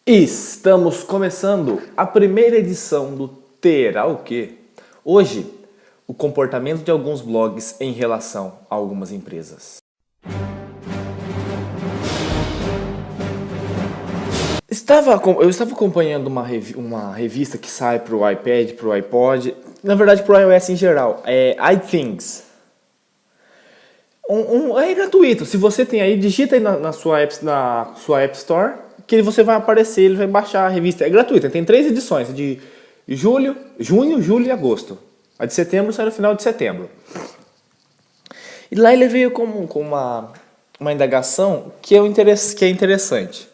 Estamos começando a primeira edição do Terá o quê? Hoje, o comportamento de alguns blogs em relação a algumas empresas. Eu estava acompanhando uma revista que sai para o iPad, para o iPod, na verdade para o iOS em geral, é iThings. É gratuito, se você tem aí, digita aí na sua App Store, que você vai aparecer, ele vai baixar a revista. É gratuito, tem 3 edições, de junho, julho e agosto. A de setembro sai no final de setembro. E lá ele veio com uma indagação que é interessante.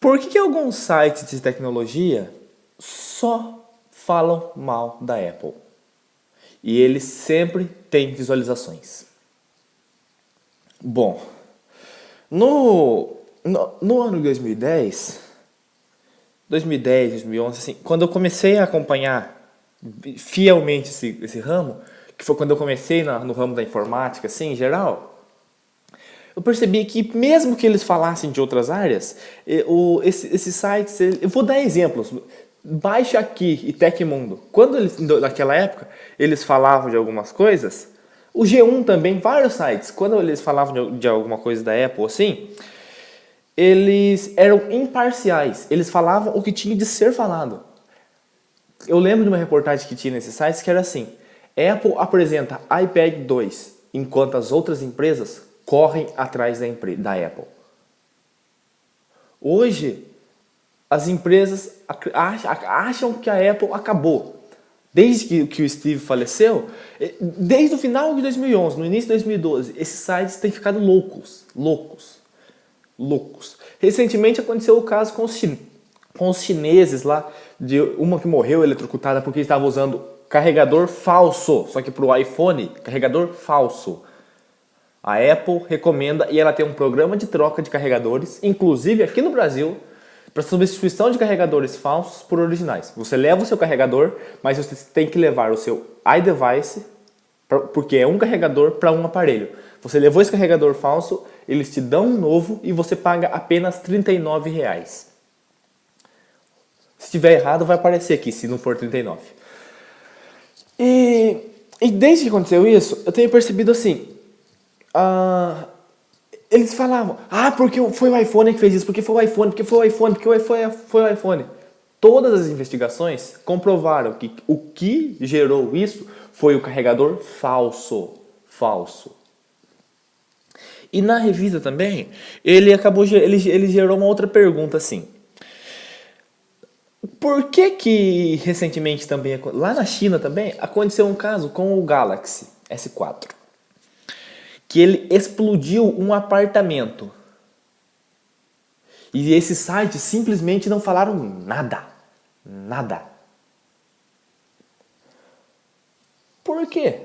Por que alguns sites de tecnologia só falam mal da Apple? E eles sempre têm visualizações. Bom, no ano de 2010, 2011, assim, quando eu comecei a acompanhar fielmente esse ramo, que foi quando eu comecei no ramo da informática, assim, em geral, eu percebi que mesmo que eles falassem de outras áreas, esses sites, eu vou dar exemplos. Baixa Aqui e Tecmundo. Quando naquela época, eles falavam de algumas coisas, o G1 também, vários sites, quando eles falavam de alguma coisa da Apple, assim, eles eram imparciais. Eles falavam o que tinha de ser falado. Eu lembro de uma reportagem que tinha nesses sites que era assim: Apple apresenta iPad 2, enquanto as outras empresas correm atrás da Apple. Hoje, as empresas acham que a Apple acabou. Desde que o Steve faleceu, desde o final de 2011, no início de 2012, esses sites têm ficado loucos. Recentemente aconteceu o caso com os chineses lá, de uma que morreu eletrocutada porque estava usando carregador falso, só que para o iPhone, carregador falso. A Apple recomenda, e ela tem um programa de troca de carregadores, inclusive aqui no Brasil, para substituição de carregadores falsos por originais. Você leva o seu carregador, mas você tem que levar o seu iDevice, porque é um carregador para um aparelho. Você levou esse carregador falso, eles te dão um novo e você paga apenas R$ 39. Se estiver errado, vai aparecer aqui, se não for 39. E desde que aconteceu isso, eu tenho percebido assim, eles falavam, porque foi o iPhone que fez isso, porque foi o iPhone, porque foi o iPhone, porque foi o iPhone. Todas as investigações comprovaram que o que gerou isso foi o carregador falso. E na revista também, ele gerou uma outra pergunta assim. Por que recentemente também, lá na China também, aconteceu um caso com o Galaxy S4? Que ele explodiu um apartamento. E esses sites simplesmente não falaram nada. Nada. Por quê?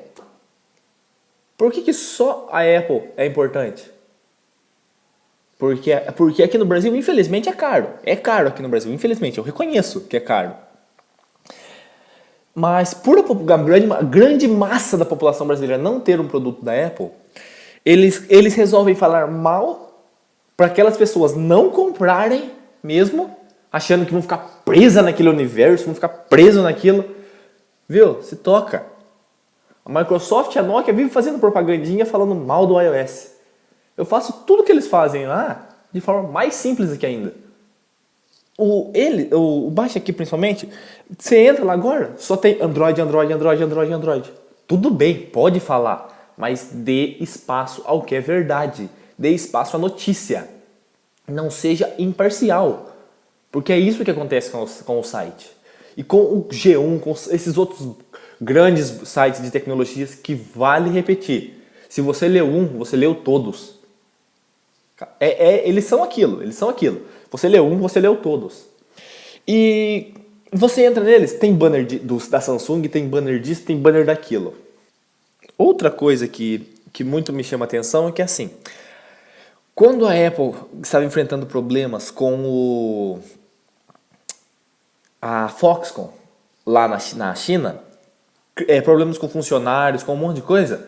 Por que só a Apple é importante? Porque aqui no Brasil, infelizmente, é caro. É caro aqui no Brasil, infelizmente. Eu reconheço que é caro. Mas por a grande massa da população brasileira não ter um produto da Apple, eles resolvem falar mal para aquelas pessoas não comprarem mesmo, achando que vão ficar presas naquele universo, vão ficar presos naquilo. Viu? Se toca. A Microsoft e a Nokia vivem fazendo propagandinha falando mal do iOS. Eu faço tudo que eles fazem lá de forma mais simples aqui ainda. O Baixa Aqui principalmente, você entra lá agora, só tem Android. Tudo bem, pode falar, mas dê espaço ao que é verdade. Dê espaço à notícia. Não seja imparcial. Porque é isso que acontece com o site. E com o G1, com esses outros grandes sites de tecnologias que vale repetir. Se você leu um, você leu todos. Eles são aquilo. Você leu um, você leu todos. E você entra neles, tem banner da Samsung, tem banner disso, tem banner daquilo. Outra coisa que muito me chama a atenção é que assim, quando a Apple estava enfrentando problemas com a Foxconn lá na China, problemas com funcionários, com um monte de coisa,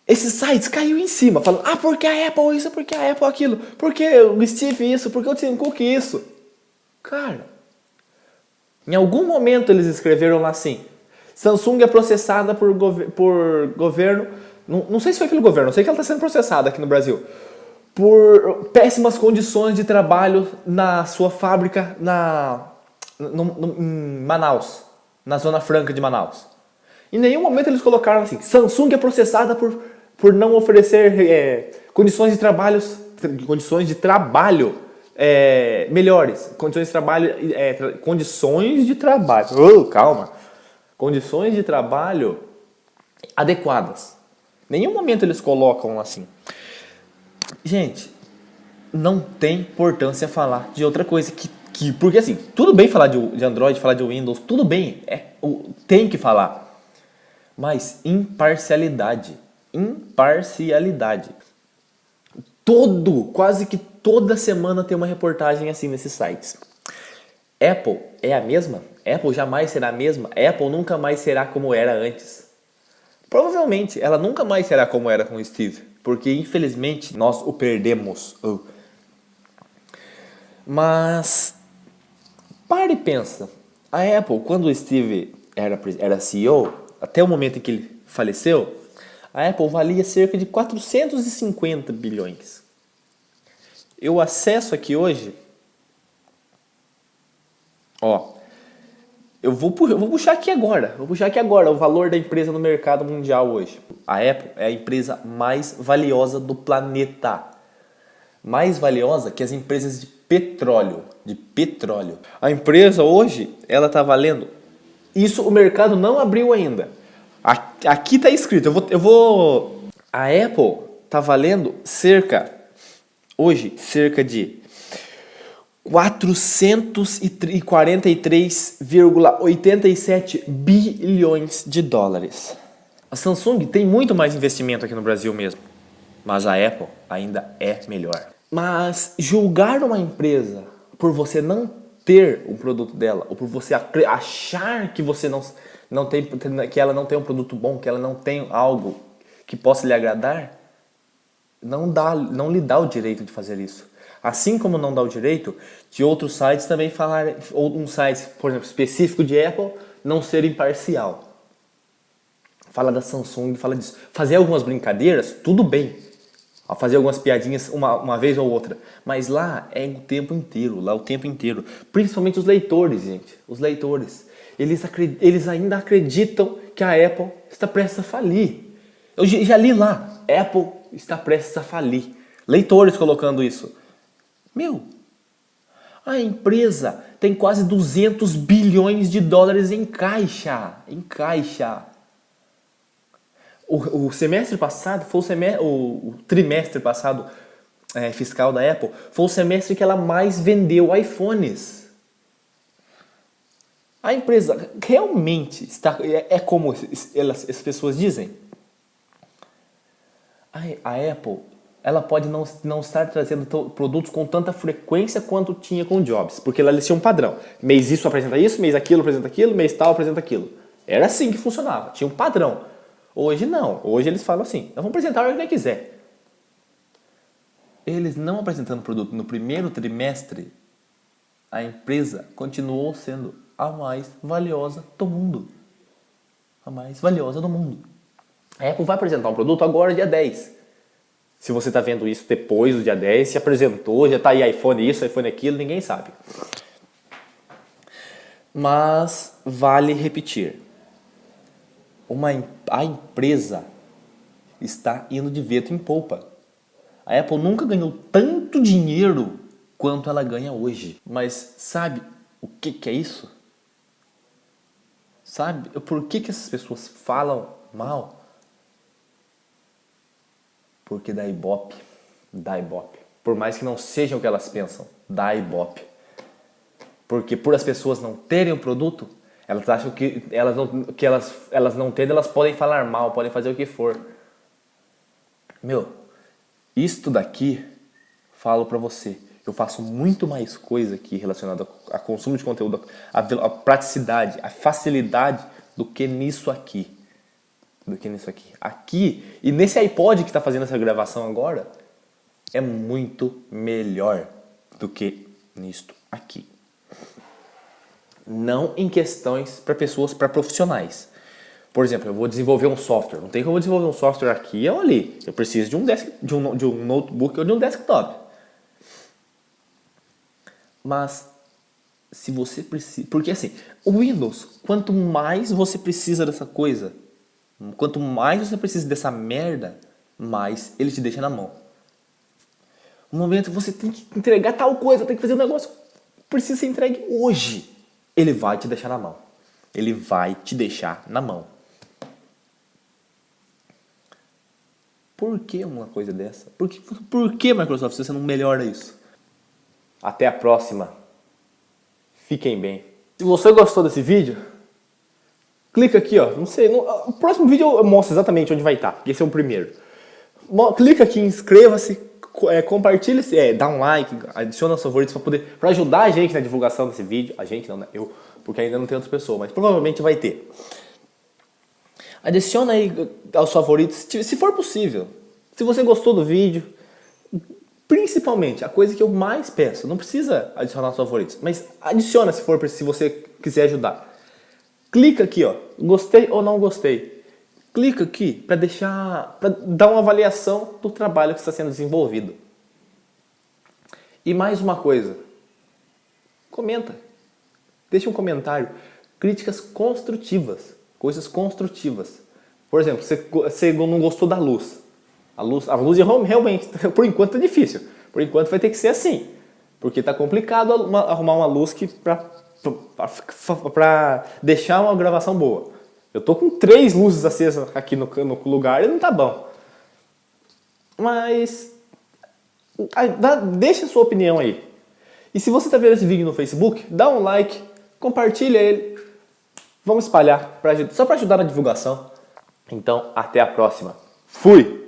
Esses sites caiu em cima, falando, porque a Apple isso, porque a Apple aquilo, porque o Steve isso, porque o Tim Cook isso. Cara, em algum momento eles escreveram lá assim, Samsung é processada por governo, não sei se foi pelo governo, não sei que ela está sendo processada aqui no Brasil, por péssimas condições de trabalho na sua fábrica em Manaus, na Zona Franca de Manaus. Em nenhum momento eles colocaram assim, Samsung é processada por não oferecer condições de trabalho melhores. Condições de trabalho. Calma. Condições de trabalho adequadas. Em nenhum momento eles colocam assim. Gente, não tem importância falar de outra coisa porque assim, tudo bem falar de Android, falar de Windows, tudo bem, tem que falar. Mas imparcialidade. Quase que toda semana tem uma reportagem assim nesses sites. Apple é a mesma? Apple jamais será a mesma? Apple nunca mais será como era antes? Provavelmente, ela nunca mais será como era com o Steve. Porque, infelizmente, nós o perdemos. Mas, para e pensa. A Apple, quando o Steve era CEO, até o momento em que ele faleceu, a Apple valia cerca de 450 bilhões. Eu acesso aqui hoje... Eu vou puxar aqui agora. O valor da empresa no mercado mundial hoje. A Apple é a empresa mais valiosa do planeta. Mais valiosa que as empresas de petróleo. A empresa hoje, ela está valendo... Isso o mercado não abriu ainda. Aqui está escrito. A Apple está valendo cerca de 443,87 bilhões de dólares. A Samsung tem muito mais investimento aqui no Brasil mesmo, mas a Apple ainda é melhor. Mas julgar uma empresa por você não ter um produto dela, ou por você achar que você que ela não tem um produto bom, que ela não tem algo que possa lhe agradar, não lhe dá o direito de fazer isso. Assim como não dá o direito de outros sites também falarem, ou um site, por exemplo, específico de Apple, não ser imparcial. Fala da Samsung, fala disso. Fazer algumas brincadeiras, tudo bem. Fazer algumas piadinhas uma vez ou outra. Mas lá é o tempo inteiro, Principalmente os leitores, gente. Os leitores. Eles ainda acreditam que a Apple está prestes a falir. Eu já li lá, Apple está prestes a falir. Leitores colocando isso. A empresa tem quase 200 bilhões de dólares em caixa. O semestre passado, o trimestre passado fiscal da Apple, foi o semestre que ela mais vendeu iPhones. A empresa realmente está... É como as pessoas dizem. A Apple... ela pode não estar trazendo produtos com tanta frequência quanto tinha com o Jobs. Porque lá eles tinham um padrão. Mês isso apresenta isso, mês aquilo apresenta aquilo, mês tal apresenta aquilo. Era assim que funcionava. Tinha um padrão. Hoje não. Hoje eles falam assim, nós vamos apresentar o que ele quiser. Eles não apresentando produto no primeiro trimestre, a empresa continuou sendo a mais valiosa do mundo. A Apple vai apresentar um produto agora, dia 10. Se você está vendo isso depois do dia 10, se apresentou, já está aí iPhone isso, iPhone aquilo, ninguém sabe. Mas vale repetir. A empresa está indo de vento em popa. A Apple nunca ganhou tanto dinheiro quanto ela ganha hoje. Mas sabe o que é isso? Sabe por que essas pessoas falam mal? Porque dá ibope. Por mais que não seja o que elas pensam, dá ibope. Porque por as pessoas não terem o produto, elas acham que elas não tendo, elas podem falar mal, podem fazer o que for. Isto daqui, falo pra você, eu faço muito mais coisa aqui relacionada a consumo de conteúdo, a praticidade, a facilidade do que nisso aqui. do que nisso aqui. Aqui, e nesse iPod que está fazendo essa gravação agora, é muito melhor do que nisto aqui. Não em questões para pessoas, para profissionais. Por exemplo, eu vou desenvolver um software. Não tem como eu desenvolver um software aqui ou ali. Eu preciso de um notebook ou de um desktop. Mas, se você precisa... Porque assim, o Windows, quanto mais você precisa dessa coisa, quanto mais você precisa dessa merda, mais ele te deixa na mão. No momento que você tem que entregar tal coisa, tem que fazer um negócio, precisa ser entregue hoje. Ele vai te deixar na mão. Ele vai te deixar na mão. Por que uma coisa dessa? Por que Microsoft, você não melhora isso? Até a próxima. Fiquem bem. Se você gostou desse vídeo, clica aqui, ó. Não sei, o próximo vídeo eu mostro exatamente onde vai estar. Esse é o primeiro. Clica aqui, inscreva-se, compartilha, dá um like, adiciona os favoritos para ajudar a gente na divulgação desse vídeo. A gente não, né? Eu, porque ainda não tem outra pessoa, mas provavelmente vai ter. Adiciona aí aos favoritos, se for possível. Se você gostou do vídeo, principalmente, a coisa que eu mais peço, não precisa adicionar aos favoritos, mas adiciona se você quiser ajudar. Clica aqui, ó, gostei ou não gostei. Clica aqui para dar uma avaliação do trabalho que está sendo desenvolvido. E mais uma coisa, comenta, deixa um comentário, críticas construtivas, coisas construtivas. Por exemplo, você não gostou da luz. A luz realmente, por enquanto é difícil. Por enquanto vai ter que ser assim, porque está complicado arrumar uma luz para deixar uma gravação boa. Eu tô com 3 luzes acesas aqui no lugar e não tá bom. Mas deixa a sua opinião aí. E se você tá vendo esse vídeo no Facebook, dá um like, compartilha ele. Vamos espalhar, só para ajudar na divulgação. Então, até a próxima. Fui!